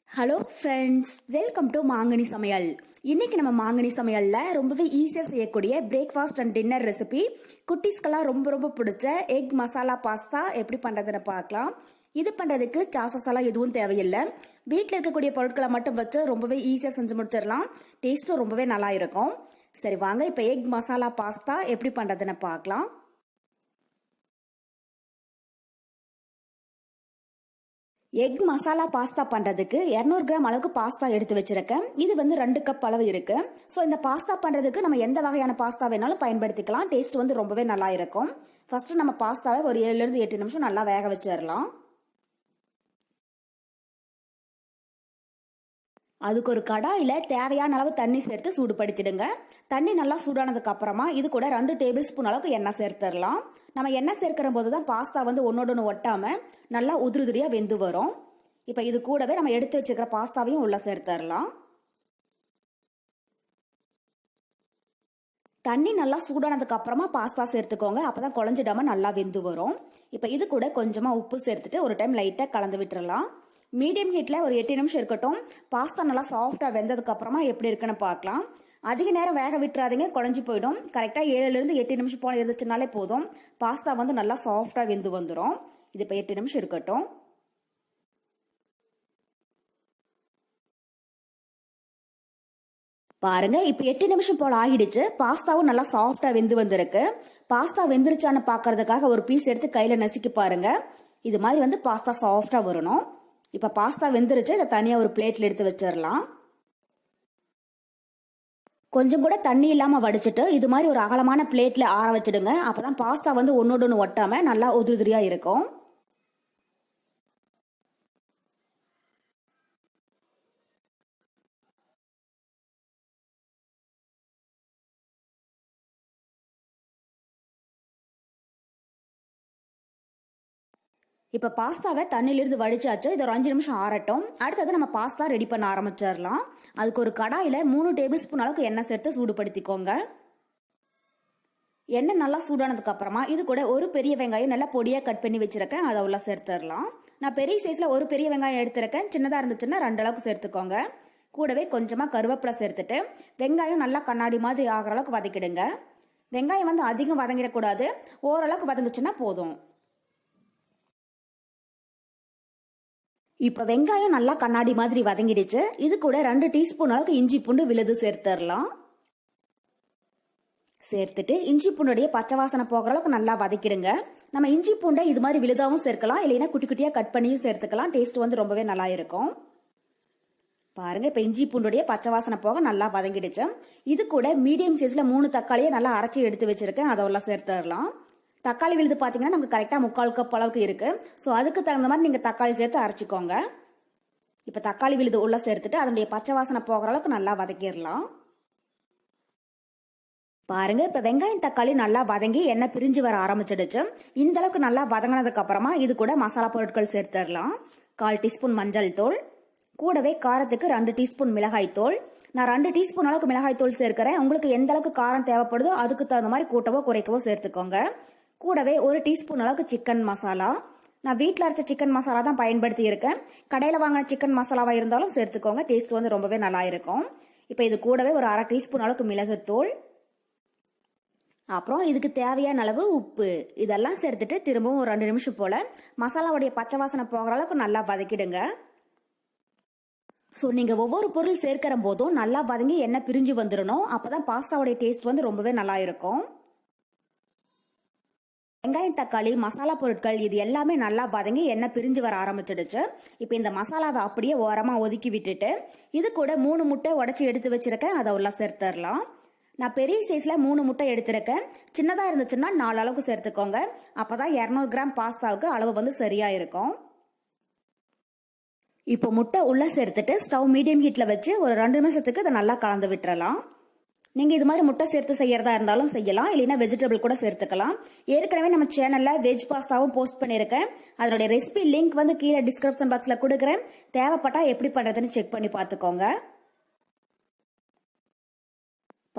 Hello friends, welcome to மாங்கனி சமையல். இன்னைக்கு நம்ம மாங்கனி சமையல்ல ரொம்பவே ஈஸியாக செய்யக்கூடிய பிரேக்ஃபாஸ்ட் அண்ட் டின்னர் ரெசிபி, குட்டீஸ்க்கெல்லாம் ரொம்ப ரொம்ப பிடிச்ச எக் மசாலா பாஸ்தா எப்படி பண்ணுறதுன்னு பார்க்கலாம். இது பண்ணுறதுக்கு சாசஸ் எல்லாம் எதுவும் தேவையில்லை. வீட்டில் இருக்கக்கூடிய பொருட்களை மட்டும் வச்சு ரொம்பவே ஈஸியாக செஞ்சு முடிச்சிடலாம். டேஸ்ட்டும் ரொம்பவே நல்லா இருக்கும். சரி வாங்க, இப்போ எக் மசாலா பாஸ்தா எப்படி பண்ணுறதுன்னு பார்க்கலாம். எக் மசாலா பாஸ்தா பண்றதுக்கு 200 கிராம் அளவுக்கு பாஸ்தா எடுத்து வச்சிருக்கேன். இது வந்து 2 கப் அளவு இருக்கு. ஸோ இந்த பாஸ்தா பண்றதுக்கு நம்ம எந்த வகையான பாஸ்தா வேணாலும் பயன்படுத்திக்கலாம். டேஸ்ட் வந்து ரொம்பவே நல்லா இருக்கும். ஃபர்ஸ்ட் நம்ம பாஸ்தாவை ஒரு 7 இருந்து 8 நிமிஷம் நல்லா வேக வச்சிடலாம். அதுக்கு ஒரு கடாயில தேவையான அளவு தண்ணி சேர்த்து சூடுபடுத்திடுங்க. தண்ணி நல்லா சூடானதுக்கு அப்புறமா இது கூட 2 டேபிள் ஸ்பூன் அளவுக்கு எண்ணெய் சேர்த்துடலாம். நம்ம எண்ணெய் சேர்க்கிற போது தான் பாஸ்தா வந்து ஒன்னோட ஒன்று ஒட்டாம நல்லா உதிரியா வெந்து வரும். இப்ப இது கூடவே நம்ம எடுத்து வச்சுக்கிற பாஸ்தாவையும் உள்ள சேர்த்துடலாம். தண்ணி நல்லா சூடானதுக்கு அப்புறமா பாஸ்தா சேர்த்துக்கோங்க. அப்பதான் குழஞ்சிடாம நல்லா வெந்து வரும். இப்ப இது கூட கொஞ்சமா உப்பு சேர்த்துட்டு ஒரு டைம் லைட்டா கலந்து விட்டுறலாம். மீடியம் ஹீட்ல ஒரு 8 நிமிஷம் இருக்கட்டும். பாஸ்தா நல்லா சாஃப்டா வெந்ததுக்கு அப்புறமா எப்படி இருக்குன்னு பார்க்கலாம். அதிக நேரம் வேக விட்டுறாதீங்க, குழஞ்சி போயிடும். கரெக்டா 7 இருந்து 8 நிமிஷம் போல இருந்துச்சுனாலே போதும். பாஸ்தா வந்து நல்லா சாஃப்டா வெந்து வந்துடும். இது இப்ப 8 நிமிஷம் இருக்கட்டும். பாருங்க, இப்ப 8 நிமிஷம் போல ஆகிடுச்சு. பாஸ்தாவும் நல்லா சாஃப்டா வெந்து வந்திருக்கு. பாஸ்தா வெந்துருச்சான்னு பாக்குறதுக்காக ஒரு பீஸ் எடுத்து கையில நசுக்கி பாருங்க. இது மாதிரி வந்து பாஸ்தா சாஃப்டா வரணும். இப்ப பாஸ்தா வெந்துருச்சு. இதை தனியா ஒரு பிளேட்ல எடுத்து வச்சிடலாம். கொஞ்சம் கூட தண்ணி இல்லாம வடிச்சிட்டு இது மாதிரி ஒரு அகலமான பிளேட்ல ஆற வச்சிடுங்க. அப்பதான் பாஸ்தா வந்து ஒன்னோட ஒன்று ஒட்டாம நல்லா உதிரியா இருக்கும். இப்ப பாஸ்தாவை தண்ணிலிருந்து வடிச்சாச்சு. இது ஒரு 5 நிமிஷம் ஆறட்டும். அடுத்தது நம்ம பாஸ்தா ரெடி பண்ண ஆரம்பிச்சிடலாம். அதுக்கு ஒரு கடாயில 3 டேபிள் ஸ்பூன் அளவுக்கு எண்ணெய் சேர்த்து சூடுபடுத்திக்கோங்க. எண்ணெய் நல்லா சூடானதுக்கு அப்புறமா இது கூட ஒரு பெரிய வெங்காயம் நல்லா பொடியா கட் பண்ணி வச்சிருக்கேன். அதை உள்ள சேர்த்துடலாம். நான் பெரிய சைஸ்ல ஒரு பெரிய வெங்காயம் எடுத்திருக்கேன். சின்னதா இருந்துச்சுன்னா 2 அளவுக்கு சேர்த்துக்கோங்க. கூடவே கொஞ்சமா கருவேப்பிலை சேர்த்துட்டு வெங்காயம் நல்லா கண்ணாடி மாதிரி ஆகிற அளவுக்கு வதக்கிடுங்க. வெங்காயம் வந்து அதிகம் வதங்கிடக்கூடாது. ஓரளவுக்கு வதங்குச்சுன்னா போதும். இப்ப வெங்காயம் நல்லா கண்ணாடி மாதிரி வதங்கிடுச்சு. இது கூட 2 டீஸ்பூன் அளவுக்கு இஞ்சி பூண்டு விழுது சேர்த்துடலாம். சேர்த்துட்டு இஞ்சி பூண்டுடைய பச்சை வாசனை போகிற அளவுக்கு நல்லா வதக்கிடுங்க. நம்ம இஞ்சி பூண்டை இது மாதிரி விழுதாவும் சேர்க்கலாம், இல்லைன்னா குட்டி குட்டியா கட் பண்ணியும் சேர்த்துக்கலாம். டேஸ்ட் வந்து ரொம்பவே நல்லா இருக்கும். பாருங்க, இப்ப இஞ்சி பூண்டுடைய பச்சை வாசனை போக நல்லா வதங்கிடுச்சு. இது கூட மீடியம் சைஸ்ல 3 தக்காளியை நல்லா அரைச்சி எடுத்து வச்சிருக்கேன். அதெல்லாம் சேர்த்துடலாம். தக்காளி விழுது பாத்தீங்கன்னா நமக்கு கரெக்டா 3/4 கப் அளவுக்கு இருக்கு. ஸோ அதுக்கு தகுந்த மாதிரி நீங்க தக்காளி சேர்த்து அரைச்சிக்கோங்க. இப்ப தக்காளி விழுது உள்ள சேர்த்துட்டு அதனுடைய பச்சை வாசனை போகிற அளவுக்கு நல்லா வதக்கிடலாம். பாருங்க, இப்ப வெங்காயம் தக்காளி நல்லா வதங்கி எண்ணெய் பிரிஞ்சு வர ஆரம்பிச்சிடுச்சு. இந்த அளவுக்கு நல்லா வதங்கினதுக்கு அப்புறமா இது கூட மசாலா பொருட்கள் சேர்த்துடலாம். 1/4 டீஸ்பூன் மஞ்சள் தூள், கூடவே காரத்துக்கு 2 டீஸ்பூன் மிளகாய் தூள். நான் 2 டீஸ்பூன் அளவுக்கு மிளகாய் தூள் சேர்க்கிறேன். உங்களுக்கு எந்த அளவுக்கு காரம் தேவைப்படுதோ அதுக்கு தகுந்த மாதிரி கூட்டவோ குறைக்கவோ சேர்த்துக்கோங்க. கூடவே 1 டீஸ்பூன் அளவுக்கு சிக்கன் மசாலா. நான் வீட்டில் அரைச்ச சிக்கன் மசாலா தான் பயன்படுத்தி இருக்கேன். கடையில் வாங்கின சிக்கன் மசாலாவா இருந்தாலும் சேர்த்துக்கோங்க. டேஸ்ட் வந்து ரொம்பவே நல்லா இருக்கும். இப்போ இது கூடவே ஒரு 1/2 டீஸ்பூன் அளவுக்கு மிளகுத்தூள், அப்புறம் இதுக்கு தேவையான அளவு உப்பு, இதெல்லாம் சேர்த்துட்டு திரும்பவும் ஒரு 2 நிமிஷம் போல மசாலாவுடைய பச்சை வாசனை போகிற அளவுக்கு நல்லா வதக்கிடுங்க. ஸோ நீங்க ஒவ்வொரு பொருள் சேர்க்கிற போதும் நல்லா வதங்கி எண்ணெய் பிரிஞ்சு வந்துடணும். அப்பதான் பாஸ்தாவுடைய டேஸ்ட் வந்து ரொம்பவே நல்லா இருக்கும். வெங்காயம் தக்காளி மசாலா பொருட்கள் இது எல்லாமே நல்லா வதங்கி எண்ணெய் பிரிஞ்சு வர ஆரம்பிச்சிடுச்சு. இப்போ இந்த மசாலாவை அப்படியே ஓரமா ஒதுக்கி விட்டுட்டு இது கூட 3 முட்டை உடைச்சி எடுத்து வச்சிருக்கேன். அதை உள்ள சேர்த்துடலாம். நான் பெரிய சைஸ்ல 3 முட்டை எடுத்திருக்கேன். சின்னதா இருந்துச்சுன்னா 4 அளவுக்கு சேர்த்துக்கோங்க. அப்பதான் 200 கிராம் பாஸ்தாவுக்கு அளவு வந்து சரியா இருக்கும். இப்போ முட்டை உள்ள சேர்த்துட்டு ஸ்டவ் மீடியம் ஹீட்ல வச்சு ஒரு 2 நிமிஷத்துக்கு இதை நல்லா கலந்து விட்டுறலாம். நீங்க இது மாதிரி முட்டை சேர்த்து செய்யறதா இருந்தாலும் செய்யலாம், இல்லைன்னா வெஜிடபிள் கூட சேர்த்துக்கலாம். ஏற்கனவே நம்ம சேனல்ல வெஜ் பாஸ்தாவும் போஸ்ட் பண்ணிருக்கேன். அதனுடைய ரெசிபி லிங்க் வந்து கீழே டிஸ்கிரிப்ஷன் பாக்ஸ்ல கொடுக்குறேன். தேவைப்பட்டா எப்படி பண்றதுன்னு செக் பண்ணி பார்த்துக்கோங்க.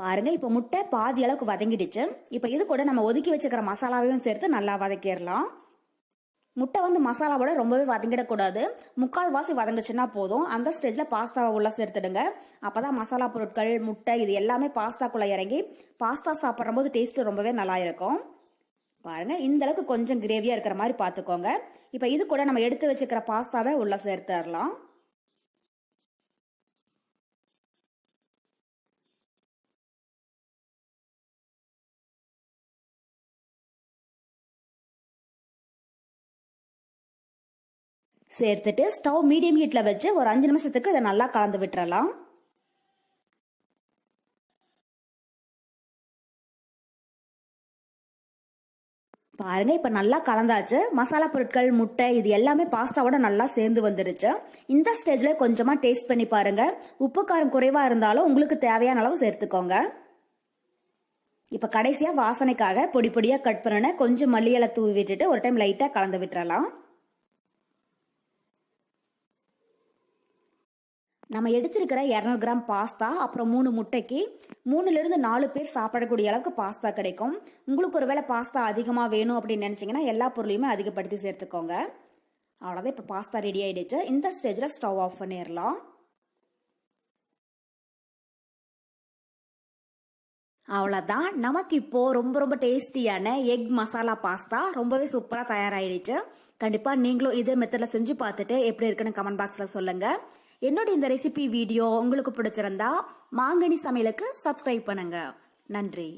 பாருங்க, இப்ப முட்டை பாதி அளவுக்கு வதங்கிடுச்சு. இப்ப இது கூட நம்ம ஒதுக்கி வச்சுக்கிற மசாலாவையும் சேர்த்து நல்லா வதக்கிடலாம். முட்டை வந்து மசாலாவோட ரொம்பவே வதங்கிடக்கூடாது. 3/4 வதங்குச்சுன்னா போதும். அந்த ஸ்டேஜ்ல பாஸ்தாவை உள்ள சேர்த்துடுங்க. அப்பதான் மசாலா பொருட்கள், முட்டை இது எல்லாமே பாஸ்தாக்குள்ள இறங்கி பாஸ்தா சாப்பிடும் போது டேஸ்ட் ரொம்பவே நல்லா இருக்கும். பாருங்க, இந்த அளவுக்கு கொஞ்சம் கிரேவியா இருக்கிற மாதிரி பாத்துக்கோங்க. இப்ப இது கூட நம்ம எடுத்து வச்சுக்கிற பாஸ்தாவை உள்ள சேர்த்துடலாம். சேர்த்துட்டு ஸ்டவ் மீடியம் ஹீட்ல வச்சு ஒரு 5 நிமிஷத்துக்கு இதை நல்லா கலந்து விட்டுறலாம். பாருங்க, இப்ப நல்லா கலந்தாச்சு. மசாலா பொருட்கள், முட்டை இது எல்லாமே பாஸ்தாவோட நல்லா சேர்ந்து வந்துருச்சு. இந்த ஸ்டேஜ்ல கொஞ்சமா டேஸ்ட் பண்ணி பாருங்க. உப்பு காரம் குறைவா இருந்தாலும் உங்களுக்கு தேவையான அளவு சேர்த்துக்கோங்க. இப்ப கடைசியா வாசனைக்காக பொடி பொடியா கட் பண்ண கொஞ்சம் மல்லி இலை தூவி விட்டுட்டு ஒரு டைம் லைட்டா கலந்து விட்டுறலாம். நம்ம எடுத்திருக்கிற 200 கிராம் பாஸ்தா அப்புறம் 3 முட்டைக்கு 3லிருந்து 4 பேர் சாப்பிடக்கூடிய அளவுக்கு பாஸ்தா கிடைக்கும். உங்களுக்கு ஒருவேளை பாஸ்தா அதிகமாக வேணும் அப்படின்னு நினைச்சீங்கன்னா எல்லா பொருளையுமே அதிகப்படுத்தி சேர்த்துக்கோங்க. அவ்வளோதான், இப்போ பாஸ்தா ரெடி ஆயிடுச்சு. இந்த ஸ்டேஜில் ஸ்டவ் ஆஃப் பண்ணிடலாம். அவ்வளோதான், நமக்கு இப்போ ரொம்ப ரொம்ப டேஸ்டியான எக் மசாலா பாஸ்தா ரொம்பவே சூப்பராக தயாராகிடுச்சு. கண்டிப்பாக நீங்களும் இதே மெத்தடில் செஞ்சு பார்த்துட்டு எப்படி இருக்குன்னு கமெண்ட் பாக்ஸில் சொல்லுங்க. என்னோட இந்த ரெசிபி வீடியோ உங்களுக்கு பிடிச்சிருந்தா மாங்கனி சமையலுக்கு சப்ஸ்கிரைப் பண்ணுங்க. நன்றி.